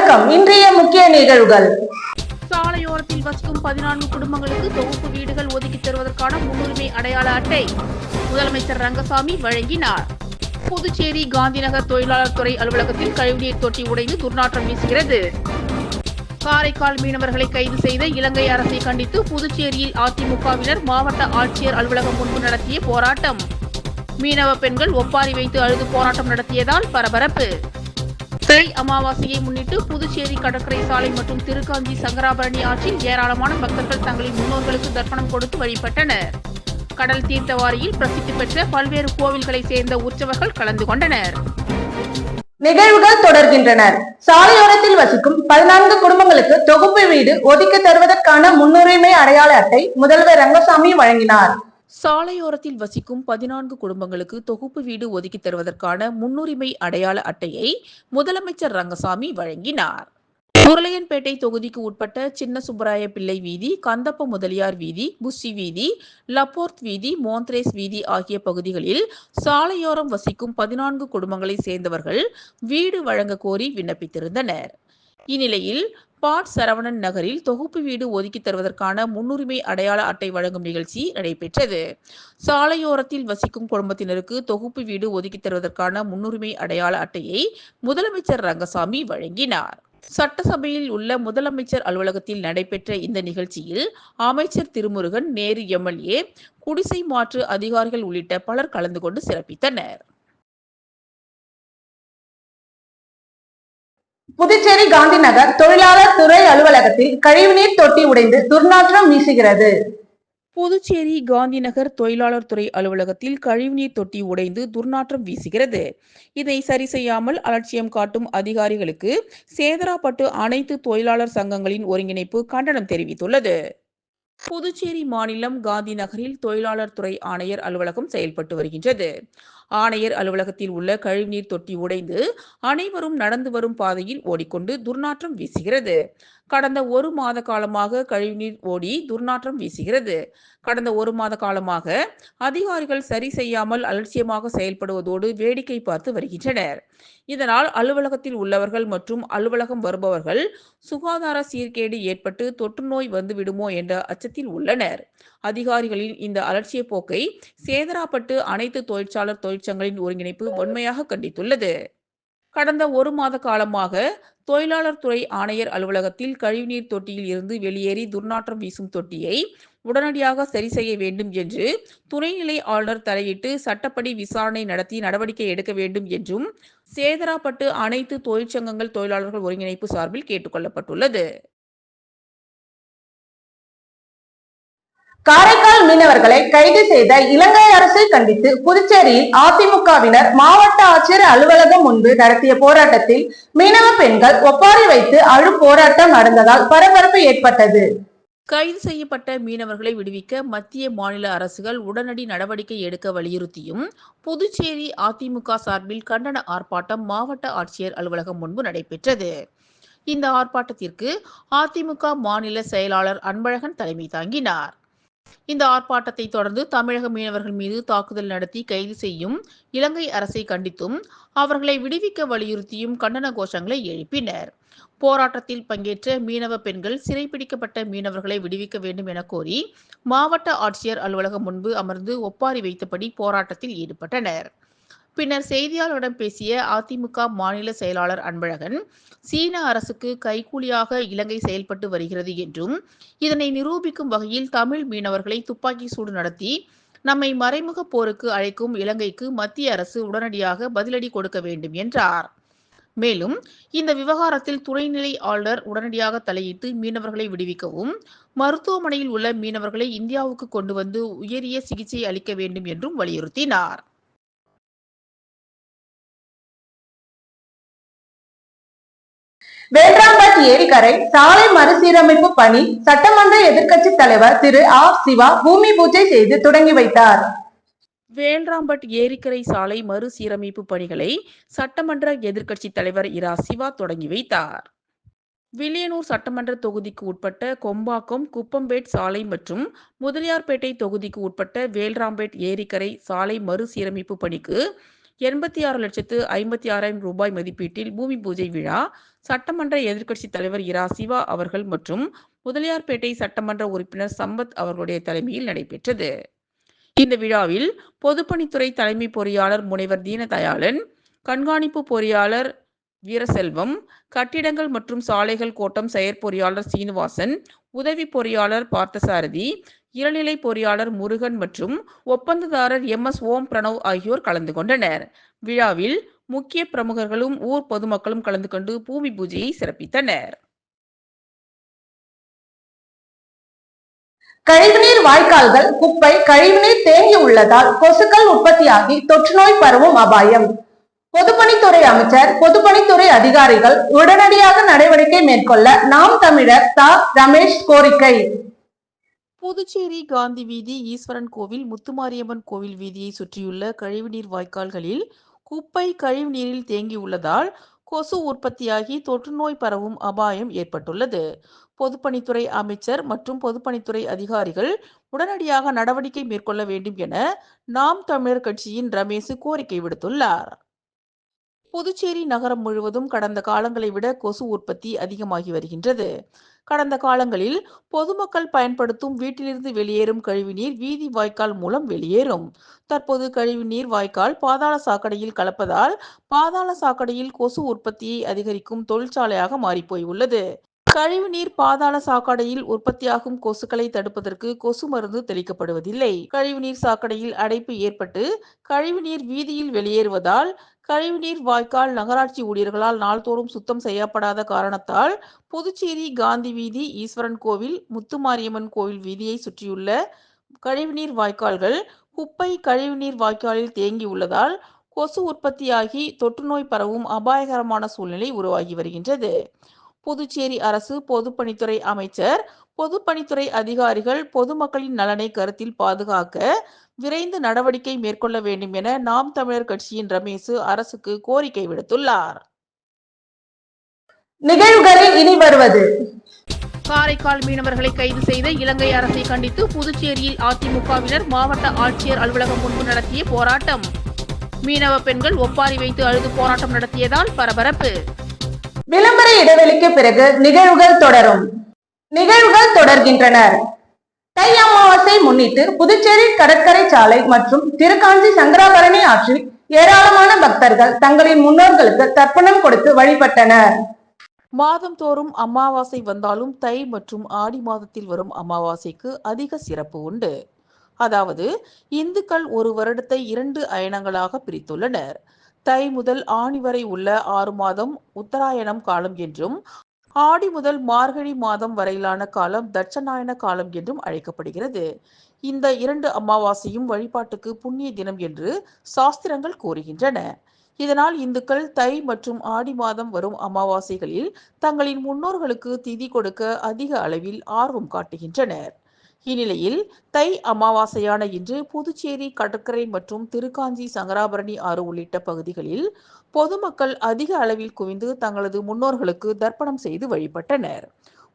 வணக்கம். இன்றைய முக்கிய நிகழ்வுகள். சாலையோரத்தில் வசிக்கும் 14 குடும்பங்களுக்கு தொகுப்பு வீடுகள் ஒதுக்கி தருவதற்கான முன்னுரிமை அடையாள அட்டை முதலமைச்சர் ரங்கசாமி வழங்கினார். புதுச்சேரி காந்திநகர் தொழிலாளர் துறை அலுவலகத்தில் கழிவுநீர் தொட்டி உடைந்து துர்நாற்றம் வீசுகிறது. காரைக்கால் மீனவர்களை கைது செய்த இலங்கை அரசை கண்டித்து புதுச்சேரியில் அதிமுகவினர் மாவட்ட ஆட்சியர் அலுவலகம் முன்பு நடத்திய போராட்டம். மீனவ பெண்கள் ஒப்பாரி வைத்து அழுது போராட்டம் நடத்தியதால் பரபரப்பு. தை அமாவாசையை முன்னிட்டு புதுச்சேரி கடற்கரை சாலை மற்றும் திருக்காஞ்சி சங்கராபரணி ஆற்றில் ஏராளமான பக்தர்கள் தங்களின் முன்னோர்களுக்கு தர்ப்பணம் கொடுத்து வழிபட்டனர். கடல் தீர்த்தவாரியில் பிரசித்தி பெற்ற பல்வேறு கோவில்களை சேர்ந்த உற்சவர்கள் கலந்து கொண்டனர். நிகழ்வுகள் தொடர்கின்றன. சாலையோரத்தில் வசிக்கும் 14 குடும்பங்களுக்கு தொகுப்பு வீடு ஒதுக்கி தருவதற்கான முன்னுரிமை அடையாள அட்டை முதல்வர் ரங்கசாமி வழங்கினார். சாலையோரத்தில் வசிக்கும் 14 குடும்பங்களுக்கு தொகுப்பு வீடு ஒதுக்கி தருவதற்கான முன்னுரிமை அடையாள அட்டையை முதலமைச்சர் ரங்கசாமி வழங்கினார். உருளையன்பேட்டை தொகுதிக்கு உட்பட்ட சின்ன சுப்பராய பிள்ளை வீதி, கந்தப்ப முதலியார் வீதி, புஷி வீதி, லப்போர்த் வீதி, மோந்த்ரேஸ் வீதி ஆகிய பகுதிகளில் சாலையோரம் வசிக்கும் 14 குடும்பங்களை சேர்ந்தவர்கள் வீடு வழங்க கோரி விண்ணப்பித்திருந்தனர். இந்நிலையில் பாட் சரவணன் நகரில் தொகுப்பு வீடு ஒதுக்கி தருவதற்கான முன்னுரிமை அடையாள அட்டை வழங்கும் நிகழ்ச்சி நடைபெற்றது. சாலையோரத்தில் வசிக்கும் குடும்பத்தினருக்கு தொகுப்பு வீடு ஒதுக்கி தருவதற்கான முன்னுரிமை அடையாள அட்டையை முதலமைச்சர் ரங்கசாமி வழங்கினார். சட்டசபையில் உள்ள முதலமைச்சர் அலுவலகத்தில் நடைபெற்ற இந்த நிகழ்ச்சியில் அமைச்சர் திருமுருகன், நேரு எம்எல்ஏ, குடிசை மாற்று அதிகாரிகள் உள்ளிட்ட பலர் கலந்து கொண்டு சிறப்பித்தனர். புதுச்சேரி காந்திநகர் தொழிலாளர் துறை அலுவலகத்தில் கழிவுநீர் தொட்டி உடைந்து துர்நாற்றம் வீசுகிறது. புதுச்சேரி காந்திநகர் தொழிலாளர் துறை அலுவலகத்தில் கழிவுநீர் தொட்டி உடைந்து துர்நாற்றம் வீசுகிறது. இதை சரி செய்யாமல் அலட்சியம் காட்டும் அதிகாரிகளுக்கு சேதராப்பட்டு அனைத்து தொழிலாளர் சங்கங்களின் ஒருங்கிணைப்பு கண்டனம் தெரிவித்துள்ளது. புதுச்சேரி மாநிலம் காந்திநகரில் தொழிலாளர் துறை ஆணையர் அலுவலகம் செயல்பட்டு வருகின்றது. ஆணையர் அலுவலகத்தில் உள்ள கழிவுநீர் தொட்டி உடைந்து அனைவரும் நடந்து வரும் பாதையில் ஓடிக்கொண்டு துர்நாற்றம் வீசுகிறது. கடந்த 1 மாத காலமாக கழிவுநீர் ஓடி துர்நாற்றம் வீசுகிறது. கடந்த 1 மாத காலமாக அதிகாரிகள் சரி செய்யாமல் அலட்சியமாக செயல்படுவதோடு வேடிக்கை பார்த்து வருகின்றனர். இதனால் அலுவலகத்தில் உள்ளவர்கள் மற்றும் அலுவலகம் வருபவர்கள் சுகாதார சீர்கேடு ஏற்பட்டு தொற்று நோய் வந்து விடுமோ என்ற அச்சத்தில் உள்ளனர். அதிகாரிகளின் இந்த அலட்சிய போக்கை சேதராப்பட்டு அனைத்து தொழிற்சாளர் தொழிற்சங்கங்களின் ஒருங்கிணைப்பு வன்மையாக கண்டித்துள்ளது. கடந்த 1 மாத காலமாக தொழிலாளர் துறை ஆணையர் அலுவலகத்தில் கழிவுநீர் தொட்டியில் இருந்து வெளியேறி துர்நாற்றம் வீசும் தொட்டியை உடனடியாக சரி செய்ய வேண்டும் என்று துணைநிலை ஆளுநர் தலையிட்டு சட்டப்படி விசாரணை நடத்தி நடவடிக்கை எடுக்க வேண்டும் என்றும் சேதராப்பட்டு அனைத்து தொழிற்சங்கங்கள் தொழிலாளர்கள் ஒருங்கிணைப்பு சார்பில் கேட்டுக்கொள்ளப்பட்டுள்ளது. காரைக்கால் மீனவர்களை கைது செய்த இலங்கை அரசை கண்டித்து புதுச்சேரியில் அதிமுகவினர் மாவட்ட ஆட்சியர் அலுவலகம் முன்பு நடத்திய போராட்டத்தில் மீனவ பெண்கள் ஒப்பாரி வைத்து அழு போராட்டம் நடந்ததால் பரபரப்பு ஏற்பட்டது. கைது செய்யப்பட்ட மீனவர்களை விடுவிக்க மத்திய மாநில அரசுகள் உடனடி நடவடிக்கை எடுக்க வலியுறுத்தியும் புதுச்சேரி அதிமுக சார்பில் கண்டன ஆர்ப்பாட்டம் மாவட்ட ஆட்சியர் அலுவலகம் முன்பு நடைபெற்றது. இந்த ஆர்ப்பாட்டத்திற்கு அதிமுக மாநில செயலாளர் அன்பழகன் தலைமை தாங்கினார். இந்த ஆர்ப்பாட்டத்தை தொடர்ந்து தமிழக மீனவர்கள் மீது தாக்குதல் நடத்தி கைது செய்யும் இலங்கை அரசை கண்டித்தும் அவர்களை விடுவிக்க வலியுறுத்தியும் கண்டன கோஷங்களை எழுப்பினர். போராட்டத்தில் பங்கேற்ற மீனவ பெண்கள் சிறைப்பிடிக்கப்பட்ட மீனவர்களை விடுவிக்க வேண்டும் என கோரி மாவட்ட ஆட்சியர் அலுவலகம் முன்பு அமர்ந்து ஒப்பாரி வைத்தபடி போராட்டத்தில் ஈடுபட்டனர். பின்னர் செய்தியாளர்களிடம் பேசிய அதிமுக மாநில செயலாளர் அன்பழகன், சீன அரசுக்கு கைக்கூலியாக இலங்கை செயல்பட்டு வருகிறது என்றும் இதனை நிரூபிக்கும் வகையில் தமிழ் மீனவர்களை துப்பாக்கி சூடு நடத்தி நம்மை மறைமுக போருக்கு அழைக்கும் இலங்கைக்கு மத்திய அரசு உடனடியாக பதிலடி கொடுக்க வேண்டும் என்றார். மேலும் இந்த விவகாரத்தில் துணைநிலை ஆளுநர் உடனடியாக தலையிட்டு மீனவர்களை விடுவிக்கவும், மருத்துவமனையில் உள்ள மீனவர்களை இந்தியாவுக்கு கொண்டு வந்து உயரிய சிகிச்சை அளிக்க வேண்டும் என்றும் வலியுறுத்தினார். வேல்ராம்பட் ஏரிக்கரை சாலை மறுசீரமைப்பு பணி சட்டமன்ற எதிர்க்கட்சி தலைவர் திரு சிவா பூமி பூஜை செய்து தொடங்கி வைத்தார். வேல்ராம்பட் ஏரிக்கரை சாலை மறுசீரமைப்பு பணிகளை சட்டமன்ற எதிர்க்கட்சி தலைவர் சிவா தொடங்கி வைத்தார். வில்லியனூர் சட்டமன்ற தொகுதிக்கு உட்பட்ட கொம்பாக்கம், குப்பம்பேட் சாலை மற்றும் முதலியார்பேட்டை தொகுதிக்கு உட்பட்ட வேல்ராம்பேட் ஏரிக்கரை சாலை மறுசீரமைப்பு பணிக்கு 86,56,000 ரூபாய் மதிப்பீட்டில் பூமி பூஜை விழா சட்டமன்ற எதிர்க்கட்சித் தலைவர் இரா சிவா அவர்கள் மற்றும் முதலியார்பேட்டை சட்டமன்ற உறுப்பினர் சம்பத் அவர்களுடைய தலைமையில் நடைபெற்றது. இந்த விழாவில் பொதுப்பணித்துறை தலைமை பொறியாளர் முனைவர் தீனதயாளன், கண்காணிப்பு பொறியாளர் வீரசெல்வம், கட்டிடங்கள் மற்றும் சாலைகள் கோட்டம் செயற்பொறியாளர் சீனிவாசன், உதவி பொறியாளர் பார்த்தசாரதி, இளநிலை பொறியாளர் முருகன் மற்றும் ஒப்பந்ததாரர் MS ஓம் பிரணவ் ஆகியோர் கலந்து கொண்டனர். விழாவில் முக்கிய பிரமுகர்களும் ஊர் பொதுமக்களும் கலந்து கொண்டு பூமி பூஜையை சிறப்பித்தனர். கழிவுநீர் வாய்க்கால்கள் குப்பை கழிவுநீர் தேங்கி உள்ளதால் கொசுக்கள் உற்பத்தியாகி தொற்றுநோய் பரவும் அபாயம். பொதுப்பணித்துறை அமைச்சர், பொதுப்பணித்துறை அதிகாரிகள் உடனடியாக நடவடிக்கை மேற்கொள்ள நாம் தமிழர் ரமேஷ் கோரிக்கை. புதுச்சேரி காந்தி வீதி, ஈஸ்வரன் கோவில், முத்துமாரியம்மன் கோவில் வீதியை சுற்றியுள்ள கழிவுநீர் வாய்க்கால்களில் குப்பை கழிவுநீரில் தேங்கியுள்ளதால் கொசு உற்பத்தியாகி தொற்றுநோய் பரவும் அபாயம் ஏற்பட்டுள்ளது. பொதுப்பணித்துறை அமைச்சர் மற்றும் பொதுப்பணித்துறை அதிகாரிகள் உடனடியாக நடவடிக்கை மேற்கொள்ள வேண்டும் என நாம் தமிழர் கட்சியின் ரமேஷ் கோரிக்கை விடுத்துள்ளார். புதுச்சேரி நகரம் முழுவதும் கடந்த காலங்களை விட கொசு உற்பத்தி அதிகமாகி வருகின்றது. கடந்த காலங்களில் பொதுமக்கள் பயன்படுத்தும் வீட்டிலிருந்து வெளியேறும் கழிவுநீர் வீதி வாய்க்கால் மூலம் வெளியேறும். தற்போது கழிவுநீர் வாய்க்கால் பாதாள சாக்கடையில் கலப்பதால் பாதாள சாக்கடையில் கொசு உற்பத்தியை அதிகரிக்கும் தொழிற்சாலையாக மாறிப்போய் உள்ளது. கழிவுநீர் பாதாள சாக்கடையில் உற்பத்தியாகும் கொசுக்களை தடுப்பதற்கு கொசு மருந்து தெளிக்கப்படுவதில்லை. கழிவுநீர் சாக்கடையில் அடைப்பு ஏற்பட்டு கழிவுநீர் வீதியில் வெளியேறுவதால் கழிவுநீர் வாய்க்கால் நகராட்சி ஊழியர்களால் நாள்தோறும் சுத்தம் செய்யப்படாத காரணத்தால் புதுச்சேரி காந்தி வீதி, ஈஸ்வரன் கோவில், முத்துமாரியம்மன் கோவில் வீதியை சுற்றியுள்ள கழிவுநீர் வாய்க்கால்கள் குப்பை கழிவுநீர் வாய்க்காலில் தேங்கியுள்ளதால் கொசு உற்பத்தியாகி தொற்றுநோய் பரவும் அபாயகரமான சூழ்நிலை உருவாகி வருகின்றது. புதுச்சேரி அரசு, பொதுப்பணித்துறை அமைச்சர், பொதுப்பணித்துறை அதிகாரிகள் பொதுமக்களின் நலனை கருத்தில் பாதுகாக்க விரைந்து நடவடிக்கை மேற்கொள்ள வேண்டும் என நாம் தமிழர் கட்சியின் ரமேஷ் அரசுக்கு கோரிக்கை விடுத்துள்ளார். நிகழ்வுகளில் இனி வருவது: காரைக்கால் மீனவர்களை கைது செய்த இலங்கை அரசை கண்டித்து புதுச்சேரியில் அதிமுகவினர் மாவட்ட ஆட்சியர் அலுவலகம் முன்பு நடத்திய போராட்டம். மீனவ பெண்கள் ஒப்பாரி வைத்து அழுது போராட்டம் நடத்தியதால் பரபரப்பு. விளம்பர இடைவெளிக்கு பிறகு நிகழ்வுகள் தொடரும். நிகழ்வுகள் தொடர்கின்றன. தை அமாவாசை முன்னிட்டு புதுச்சேரி கடற்கரை சாலை மற்றும் திருக்காஞ்சி சங்கராபரணி ஆற்றில் ஏராளமான பக்தர்கள் தங்களின் முன்னோர்களுக்கு தர்ப்பணம் கொடுத்து வழிபட்டனர். மாதந்தோறும் அமாவாசை வந்தாலும் தை மற்றும் ஆடி மாதத்தில் வரும் அமாவாசைக்கு அதிக சிறப்பு உண்டு. அதாவது இந்துக்கள் ஒரு வருடத்தை 2 அயனங்களாக பிரித்துள்ளனர். தை முதல் ஆணி வரை உள்ள 6 மாதம் உத்தராயணம் காலம் என்றும், ஆடி முதல் மார்கழி மாதம் வரையிலான காலம் தட்சநாயன காலம் என்றும் அழைக்கப்படுகிறது. இந்த 2 அமாவாசையும் வழிபாட்டுக்கு புண்ணிய தினம் என்று சாஸ்திரங்கள் கூறுகின்றன. இதனால் இந்துக்கள் தை மற்றும் ஆடி மாதம் வரும் அமாவாசைகளில் தங்களின் முன்னோர்களுக்கு திதி கொடுக்க அதிக அளவில் ஆர்வம் காட்டுகின்றனர். இந்நிலையில் தை அமாவாசையான இன்று புதுச்சேரி கடற்கரை மற்றும் திருக்காஞ்சி சங்கராபரணி ஆறு உள்ளிட்ட பகுதிகளில் பொதுமக்கள் அதிக அளவில் குவிந்து தங்களது முன்னோர்களுக்கு தர்ப்பணம் செய்து வழிபட்டனர்.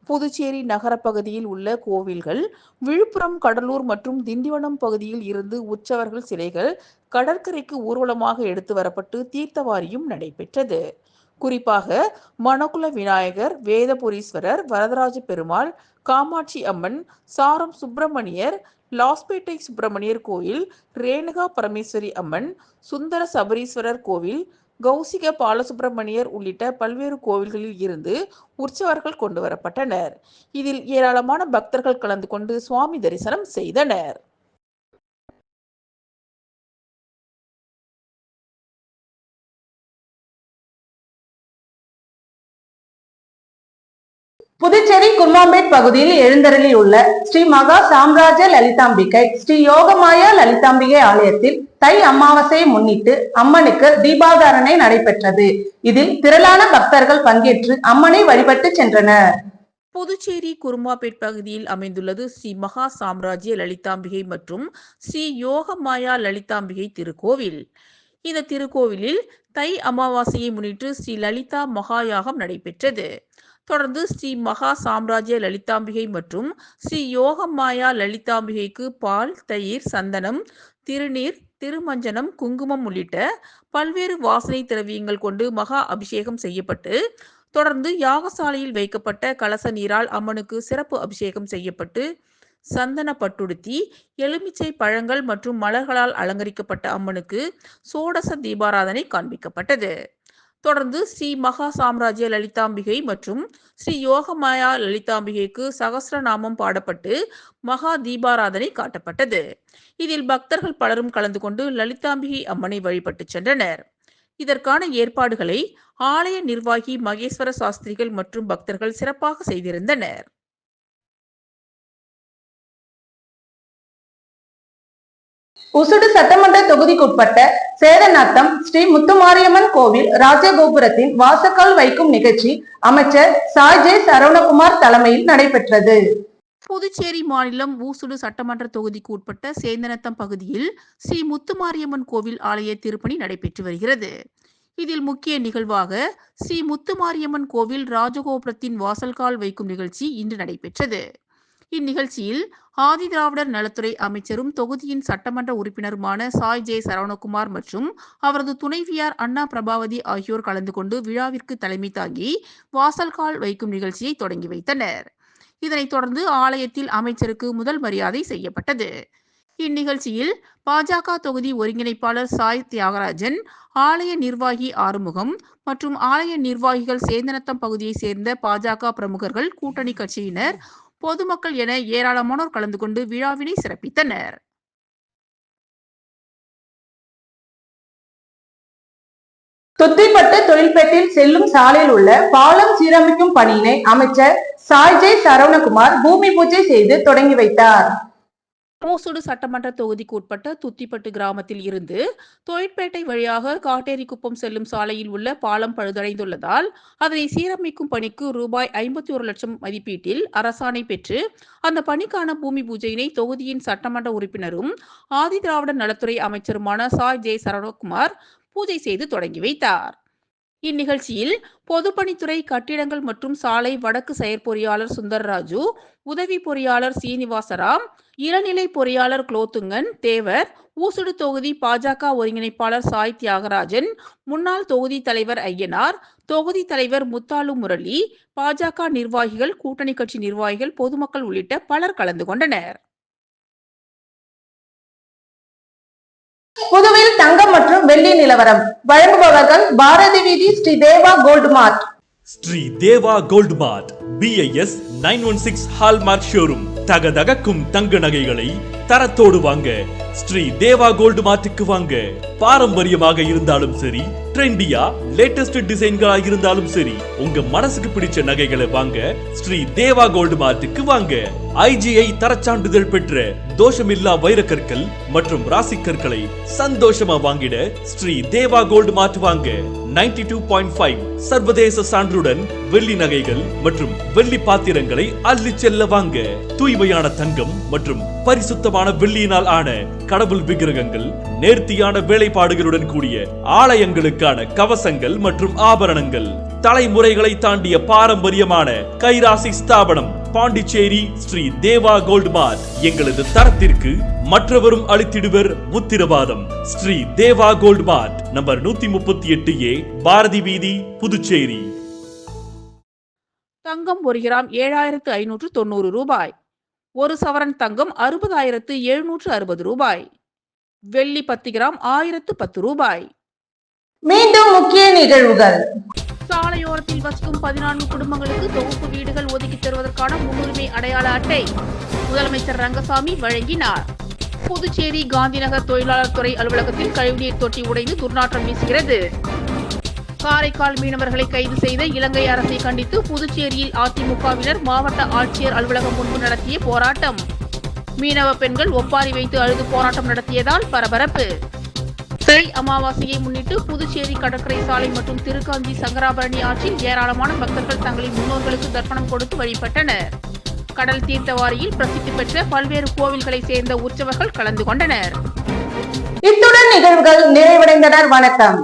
புதுச்சேரி நகர பகுதியில் உள்ள கோவில்கள், விழுப்புரம், கடலூர் மற்றும் திண்டிவனம் பகுதியில் இருந்து உற்சவர்கள் சிலைகள் கடற்கரைக்கு ஊர்வலமாக எடுத்து வரப்பட்டு தீர்த்தவாரியும் நடைபெற்றது. குறிப்பாக மணக்குள விநாயகர், வேதபுரீஸ்வரர், வரதராஜ பெருமாள், காமாட்சி அம்மன், சாரம் சுப்பிரமணியர், லாஸ்பேட்டை சுப்பிரமணியர் கோயில், ரேணுகா பரமேஸ்வரி அம்மன், சுந்தர சபரீஸ்வரர் கோவில், கௌசிக பாலசுப்பிரமணியர் உள்ளிட்ட பல்வேறு கோவில்களில் இருந்து உற்சவர்கள் கொண்டு வரப்பட்டனர். இதில் ஏராளமான பக்தர்கள் கலந்து கொண்டு சுவாமி தரிசனம் செய்தனர். புதுச்சேரி குர்மாம்பேட் பகுதியில் எழுந்தருளி உள்ள ஸ்ரீ மகா சாம்ராஜ்ய லலிதாம்பிகை ஸ்ரீ யோகமாயா லலிதாம்பிகை ஆலயத்தில் தை அமாவாசையை முன்னிட்டு அம்மனுக்கு தீபாதாரணை நடைபெற்றது. இதில் திரளான பக்தர்கள் பங்கேற்று அம்மனை வழிபட்டு சென்றனர். புதுச்சேரி குருமாபேட் பகுதியில் அமைந்துள்ளது ஸ்ரீ மகா சாம்ராஜ்ய லலிதாம்பிகை மற்றும் ஸ்ரீ யோகமாயா லலிதாம்பிகை திருக்கோவில். இந்த திருக்கோவிலில் தை அமாவாசையை முன்னிட்டு ஸ்ரீ லலிதா மகாயாகம் நடைபெற்றது. தொடர்ந்து ஸ்ரீ மகா சாம்ராஜ்ய லலிதாம்பிகை மற்றும் ஸ்ரீ யோகமாயா லலிதாம்பிகைக்கு பால், தயிர், சந்தனம், திருநீர், திருமஞ்சனம், குங்குமம் உள்ளிட்ட பல்வேறு வாசனை திரவியங்கள் கொண்டு மகா அபிஷேகம் செய்யப்பட்டு, தொடர்ந்து யாகசாலையில் வைக்கப்பட்ட கலச நீரால் அம்மனுக்கு சிறப்பு அபிஷேகம் செய்யப்பட்டு, சந்தன பட்டுடுத்தி, எலுமிச்சை பழங்கள் மற்றும் மலர்களால் அலங்கரிக்கப்பட்ட அம்மனுக்கு சோடச தீபாராதனை காண்பிக்கப்பட்டது. தொடர்ந்து ஸ்ரீ மகா சாம்ராஜ்ய லலிதாம்பிகை மற்றும் ஸ்ரீ யோகமாயா லலிதாம்பிகைக்கு சகஸ்ரநாமம் பாடப்பட்டு மகா தீபாராதனை காட்டப்பட்டது. இதில் பக்தர்கள் பலரும் கலந்து கொண்டு லலிதாம்பிகை அம்மனை வழிபட்டு சென்றனர். இதற்கான ஏற்பாடுகளை ஆலய நிர்வாகி மகேஸ்வர சாஸ்திரிகள் மற்றும் பக்தர்கள் சிறப்பாக செய்திருந்தனர். உசுடு சட்டமன்ற தொகுதிக்குட்பட்ட சேதநாத்தம் ஸ்ரீ முத்துமாரியம்மன் கோவில் ராஜகோபுரத்தின் வாசக்கால் வைக்கும் நிகழ்ச்சி அமைச்சர் சாய் ஜே சரவணகுமார் தலைமையில் நடைபெற்றது. புதுச்சேரி மாநிலம் ஊசுடு சட்டமன்ற தொகுதிக்கு உட்பட்ட சேந்தநத்தம் பகுதியில் ஸ்ரீ முத்துமாரியம்மன் கோவில் ஆலய திருப்பணி நடைபெற்று வருகிறது. இதில் முக்கிய நிகழ்வாக ஸ்ரீ முத்துமாரியம்மன் கோவில் ராஜகோபுரத்தின் வாசல்கால் வைக்கும் நிகழ்ச்சி இன்று நடைபெற்றது. இந்நிகழ்ச்சியில் ஆதி திராவிடர் நலத்துறை அமைச்சரும் தொகுதியின் சட்டமன்ற உறுப்பினருமான சாய் ஜே சரவணகுமார் மற்றும் அவரது துணைவியார் அண்ணா பிரபாவதி ஆகியோர் கலந்து கொண்டு விழாவிற்கு தலைமை தாங்கி வாசல்கால் வைக்கும் நிகழ்ச்சியை தொடங்கி வைத்தனர். இதனைத் தொடர்ந்து ஆலயத்தில் அமைச்சருக்கு முதல் மரியாதை செய்யப்பட்டது. இந்நிகழ்ச்சியில் பாஜக தொகுதி ஒருங்கிணைப்பாளர் சாய் தியாகராஜன், ஆலய நிர்வாகி ஆறுமுகம் மற்றும் ஆலய நிர்வாகிகள் சேந்தநத்தம் பகுதியை சேர்ந்த பாஜக பிரமுகர்கள், கூட்டணி கட்சியினர், பொதுமக்கள் என ஏராளமானோர் கலந்து கொண்டு விழாவினை சிறப்பித்தனர். துத்திப்பட்டு தொழில்பேட்டையில் செல்லும் சாலையில் உள்ள பாலம் சீரமைக்கும் பணியினை அமைச்சர் சாய் ஜே சரவணகுமார் பூமி பூஜை செய்து தொடங்கி வைத்தார். ஊசுடு சட்டமன்ற தொகுதிக்கு உட்பட்ட துத்திப்பட்டு கிராமத்தில் இருந்து தொழிற்பேட்டை வழியாக காட்டேரிக்குப்பம் செல்லும் சாலையில் உள்ள பாலம் பழுதடைந்துள்ளதால் அதனை சீரமைக்கும் பணிக்கு ரூபாய் 51 லட்சம் மதிப்பீட்டில் அரசாணை பெற்று அந்த பணிக்கான பூமி பூஜையினை தொகுதியின் சட்டமன்ற உறுப்பினரும் ஆதி திராவிடர் நலத்துறை அமைச்சருமான சாய் ஜே சரவணகுமார் பூஜை செய்து தொடங்கி வைத்தார். இந்நிகழ்ச்சியில் பொதுப்பணித்துறை கட்டிடங்கள் மற்றும் சாலை வடக்கு செயற்பொறியாளர் சுந்தர்ராஜு, உதவி பொறியாளர் சீனிவாசராம், இளநிலை பொறியாளர் குலோத்துங்கன் தேவர், ஊசுடு தொகுதி பாஜக ஒருங்கிணைப்பாளர் சாய் தியாகராஜன், முன்னாள் தொகுதி தலைவர் ஐயனார், தொகுதி தலைவர் முத்தாலு முரளி, பாஜக நிர்வாகிகள், கூட்டணி கட்சி நிர்வாகிகள், பொதுமக்கள் உள்ளிட்ட பலர் கலந்து கொண்டனர். புதுவையில் தங்கம் மற்றும் வெள்ளி நிலவரம் வழங்குபவர்கள் பாரதி வீதி ஸ்ரீ தேவா கோல்ட் மார்ட். ஸ்ரீ தேவா கோல்ட் மார்ட் BIS 916 ஹால்மார்க் ஷோரூம். தகதகக்கும் தங்க நகைகளை தரத்தோடு வாங்க ஸ்ரீ தேவா கோல்ட் மார்ட்டுக்கு வாங்க. பாரம்பரியமாக இருந்தாலும் சரி, ட்ரெண்டியா லேட்டஸ்ட் டிசைன்களா இருந்தாலும் சரி, உங்க மனசுக்கு பிடிச்ச நகைகளை வாங்க ஸ்ரீ தேவா கோல்ட் மார்ட்டுக்கு வாங்க. IGI தரச்சான்றிதழ் பெற்ற தோஷமில்லா வைரக்கற்கள் மற்றும் ராசிக்கற்களை சந்தோஷமா வாங்கிட ஸ்ரீ தேவா கோல்ட் மார்ட் வாங்க. 92.5 சர்வதேச சான்றுடன் வெள்ளி நகைகள் மற்றும் வெள்ளி பாத்திரங்களை அள்ளி செல்ல வாங்க. தூய்மையான தங்கம் மற்றும் பரிசுத்தமான வெள்ளியினால் ஆன கடவுள் விக்கிரகங்கள், நேர்த்தியான வேலைப்பாடுகளுடன் கூடிய ஆலயங்களுக்கான கவசங்கள் மற்றும் ஆபரணங்கள், தலைமுறைகளை தாண்டிய பாரம்பரியமான கைராசி ஸ்தாபனம் பாண்டிச்சேரி ஸ்ரீ தேவா கோல்ட் மார்ட். எங்களது தரத்திற்கு மற்றவரும் அளித்திடுவர் உத்திரவாதம். ஸ்ரீ தேவா கோல்ட் மார்ட், நம்பர் 138A, பாரதி வீதி, புதுச்சேரி. தங்கம் 1 கிராம் 7590 ரூபாய். 1 சவரன் தங்கம் 60,760 ரூபாய். வெள்ளி 10 கிராம் 1010 ரூபாய். மீண்டும் முக்கிய நிகழ்வுகள். சாலையோரத்தில் வசிக்கும் 14 குடும்பங்களுக்கு தொகுப்பு வீடுகள் ஒதுக்கி தருவதற்கான முன்னுரிமை அடையாள அட்டை முதலமைச்சர் ரங்கசாமி வழங்கினார். புதுச்சேரி காந்திநகர் தொழிலாளர் துறை அலுவலகத்தில் கழிவுநீர் தொட்டி உடைந்து துர்நாற்றம் வீசுகிறது. காரைக்கால் மீனவர்களை கைது செய்த இலங்கை அரசை கண்டித்து புதுச்சேரியில் அதிமுகவினர் மாவட்ட ஆட்சியர் அலுவலகம் முன்பு நடத்திய போராட்டம். மீனவ பெண்கள் ஒப்பாரி வைத்து அழுது போராட்டம் நடத்தியதால் பரபரப்பு. தை அமாவாசையை முன்னிட்டு புதுச்சேரி கடற்கரை சாலை மற்றும் திருக்காஞ்சி சங்கராபரணி ஆற்றில் ஏராளமான பக்தர்கள் தங்களின் முன்னோர்களுக்கு தர்ப்பணம் கொடுத்து வழிபட்டனர். கடல் தீர்த்தவாரியில் பிரசித்தி பெற்ற பல்வேறு கோவில்களை சேர்ந்த உற்சவர்கள் கலந்து கொண்டனர். இத்துடன் நிகழ்வுகள் நிறைவடைந்தனர். வணக்கம்.